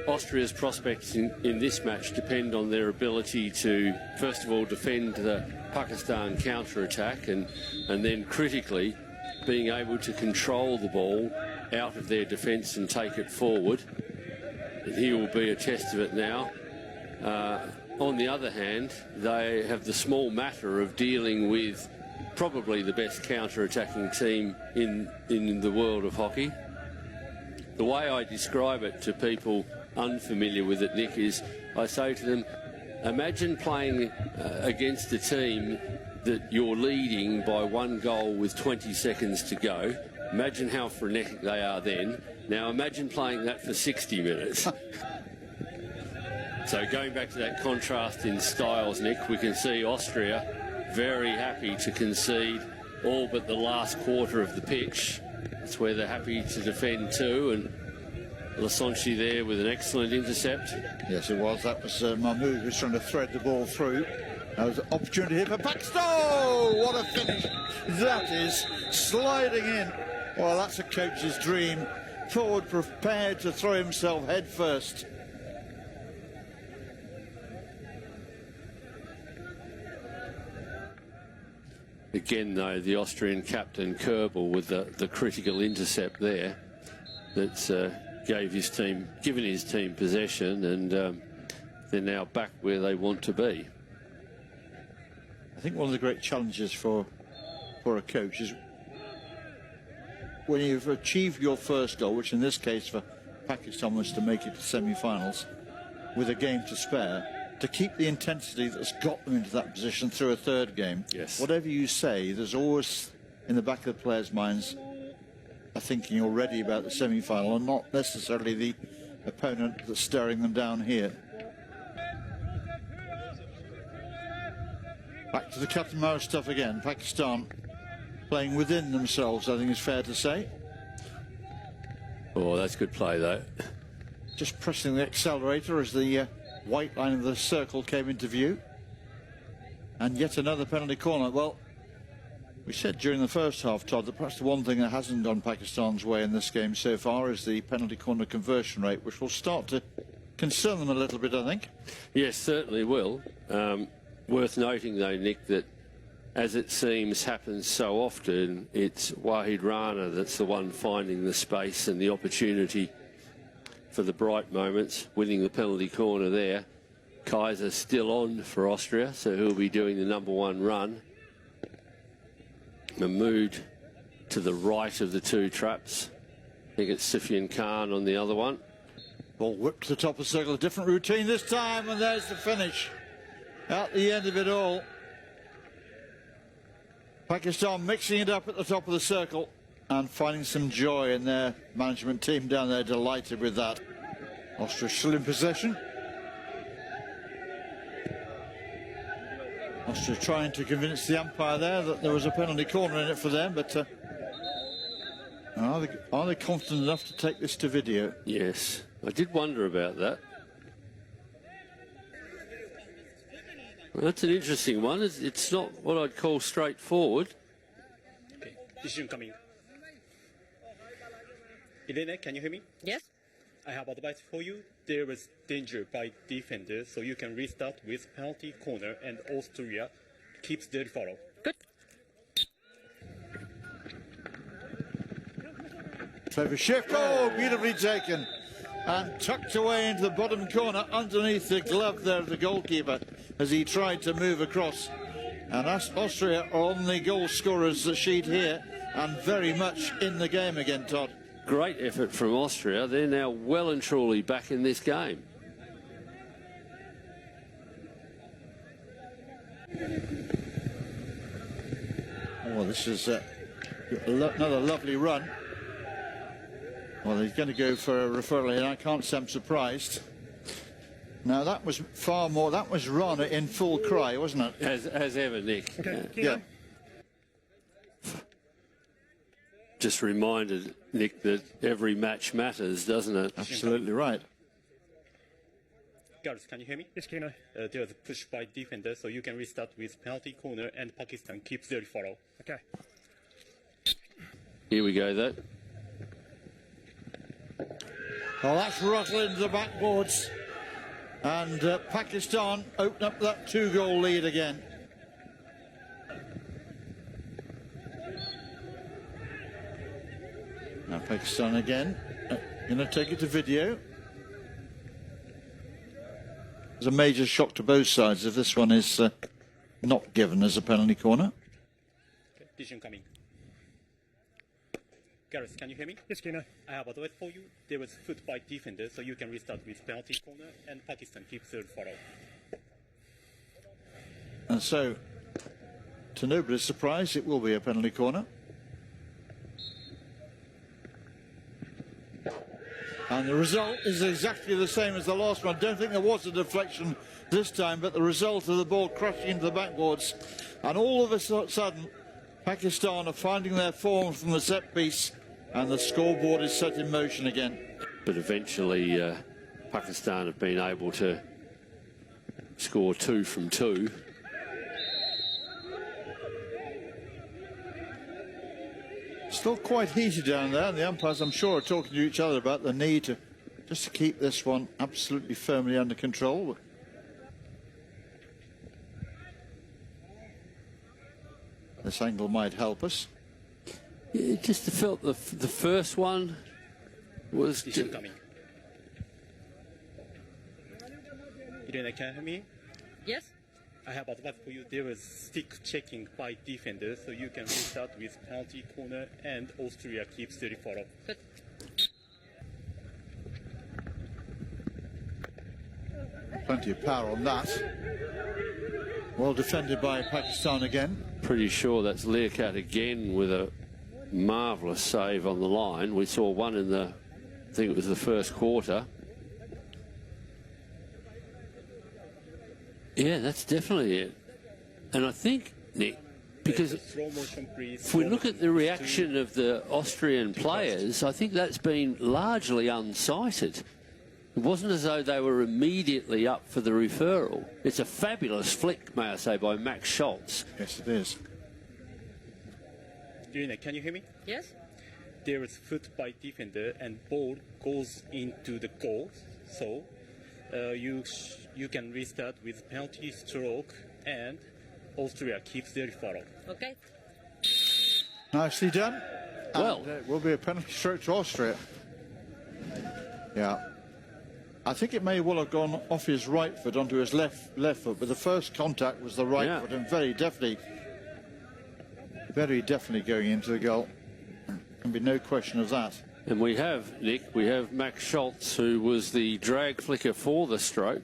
Austria's prospects in this match depend on their ability to, first of all, defend the Pakistan counter-attack and then critically being able to control the ball out of their defence and take it forward. And here will be a test of it now. On the other hand, they have the small matter of dealing with probably the best counter-attacking team in the world of hockey. The way I describe it to people unfamiliar with it, Nick, is I say to them, imagine playing against a team that you're leading by 1 goal with 20 seconds to go. Imagine how frenetic they are then. Now imagine playing that for 60 minutes. So going back to that contrast in styles, Nick, we can see Austria very happy to concede all but the last quarter of the pitch. That's where they're happy to defend too, and Lasonchi there with an excellent intercept. Yes, it was. That was Mahmood who was trying to thread the ball through. That was an opportunity here for Pakistan. Oh, what a finish. That is sliding in. Well, that's a coach's dream. Forward prepared to throw himself head first. Again, though, the Austrian captain Kerbel with the critical intercept there that's given his team possession, and they're now back where they want to be. I think one of the great challenges for a coach is when you've achieved your first goal, which in this case for Pakistan was to make it to semi-finals with a game to spare, to keep the intensity that's got them into that position through a third game. Yes. Whatever you say, there's always in the back of the players' minds are thinking already about the semi-final and not necessarily the opponent that's staring them down here. Back to the cat and mouse stuff again. Pakistan playing within themselves, I think is fair to say. Oh, that's good play, though. Just pressing the accelerator as the white line of the circle came into view. And yet another penalty corner. Well, we said during the first half, Todd, that perhaps the one thing that hasn't gone Pakistan's way in this game so far is the penalty corner conversion rate, which will start to concern them a little bit, I think. Yes, certainly will. Worth noting, though, Nick, that as it seems happens so often, it's Wahid Rana that's the one finding the space and the opportunity for the bright moments, winning the penalty corner there. Kaiser still on for Austria, so he'll be doing the #1 run. Mahmood to the right of the two traps. I think it's Sufyan Khan on the other one. Ball whipped to the top of the circle, a different routine this time, and there's the finish. At the end of it all, Pakistan mixing it up at the top of the circle and finding some joy in their management team down there, delighted with that. Austria still in possession. Austria trying to convince the umpire there that there was a penalty corner in it for them, but are they confident enough to take this to video? Yes, I did wonder about that. Well, that's an interesting one. It's not what I'd call straightforward. Okay, decision coming. Elena, can you hear me? Yes. I have advice for you. There was danger by defenders, so you can restart with penalty corner, and Austria keeps their follow. Good. Clever shift. Oh, beautifully taken. And tucked away into the bottom corner underneath the glove there of the goalkeeper as he tried to move across. And Austria are on the goal scorers sheet here and very much in the game again, Todd. Great effort from Austria. They're now well and truly back in this game. Oh, this is another lovely run. Well, he's going to go for a referral, and I can't say I'm surprised. Now, that was far more. That was Rana in full cry, wasn't it? As ever, Nick. Okay. Yeah. Just reminded Nick that every match matters, doesn't it? Absolutely right. Girls, can you hear me? Yes, can I? There was a push by defender, so you can restart with penalty corner, and Pakistan keeps their follow. Okay. Here we go, though. Well, that's rattled into the backboards. And Pakistan open up that 2-goal lead again. Now Pakistan again. Going to take it to video. There's a major shock to both sides if this one is not given as a penalty corner. Okay, decision coming. Gareth, can you hear me? Yes, Kino. I have advice for you. There was foot by defender, so you can restart with penalty corner, and Pakistan keeps third follow. And so, to nobody's surprise, it will be a penalty corner. And the result is exactly the same as the last one. I don't think there was a deflection this time, but the result of the ball crashing into the backboards. And all of a sudden, Pakistan are finding their form from the set piece, and the scoreboard is set in motion again. But eventually, Pakistan have been able to score 2 from 2. Still quite heated down there, and the umpires, I'm sure, are talking to each other about the need to just to keep this one absolutely firmly under control. This angle might help us. Yeah, it just felt the first one was... Decision coming. Irene, can you hear me? Yes. I have advice for you. There was stick checking by defender, so you can restart with penalty corner, and Austria keeps the follow. Good. Plenty of power on that. Well defended by Pakistan again. Pretty sure that's Learcat again with a marvellous save on the line. We saw one in the, I think it was the first quarter. Yeah, that's definitely it. And I think, Nick, because if we look at the reaction of the Austrian players, I think that's been largely unsighted. It wasn't as though they were immediately up for the referral. It's a fabulous flick, may I say, by Max Schultz. Yes, it is. Irene, can you hear me? Yes. There is foot by defender, and ball goes into the goal. So you can restart with penalty stroke, and Austria keeps their follow. Okay. Nicely done. Well, and, it will be a penalty stroke to Austria. Yeah. I think it may well have gone off his right foot onto his left foot, but the first contact was the right foot, and very definitely going into the goal. Can be no question of that. and we have, Nick, we have Max Schultz, who was the drag flicker for the stroke.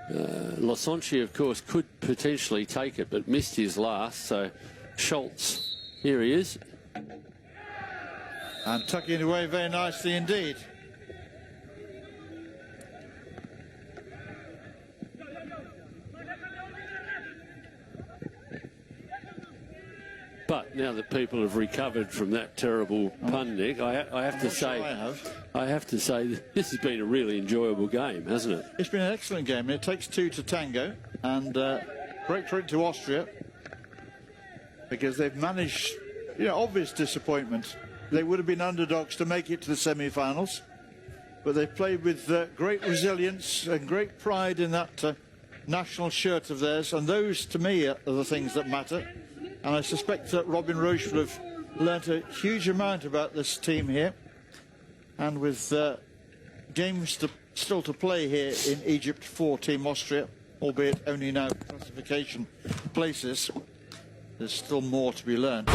Losonci, of course, could potentially take it, but missed his last. So Schultz, here he is. And tucking it away very nicely indeed. But now that people have recovered from that terrible pun, Nick, I have to say, I have to say, this has been a really enjoyable game, hasn't it? It's been an excellent game. It takes two to tango, and great credit to Austria because they've managed, you know, obvious disappointment. They would have been underdogs to make it to the semi-finals, but they played with great resilience and great pride in that national shirt of theirs, and those, to me, are the things that matter. And I suspect that Robin Roche would have learnt a huge amount about this team here. And with games still to play here in Egypt for Team Austria, albeit only now classification places, there's still more to be learned.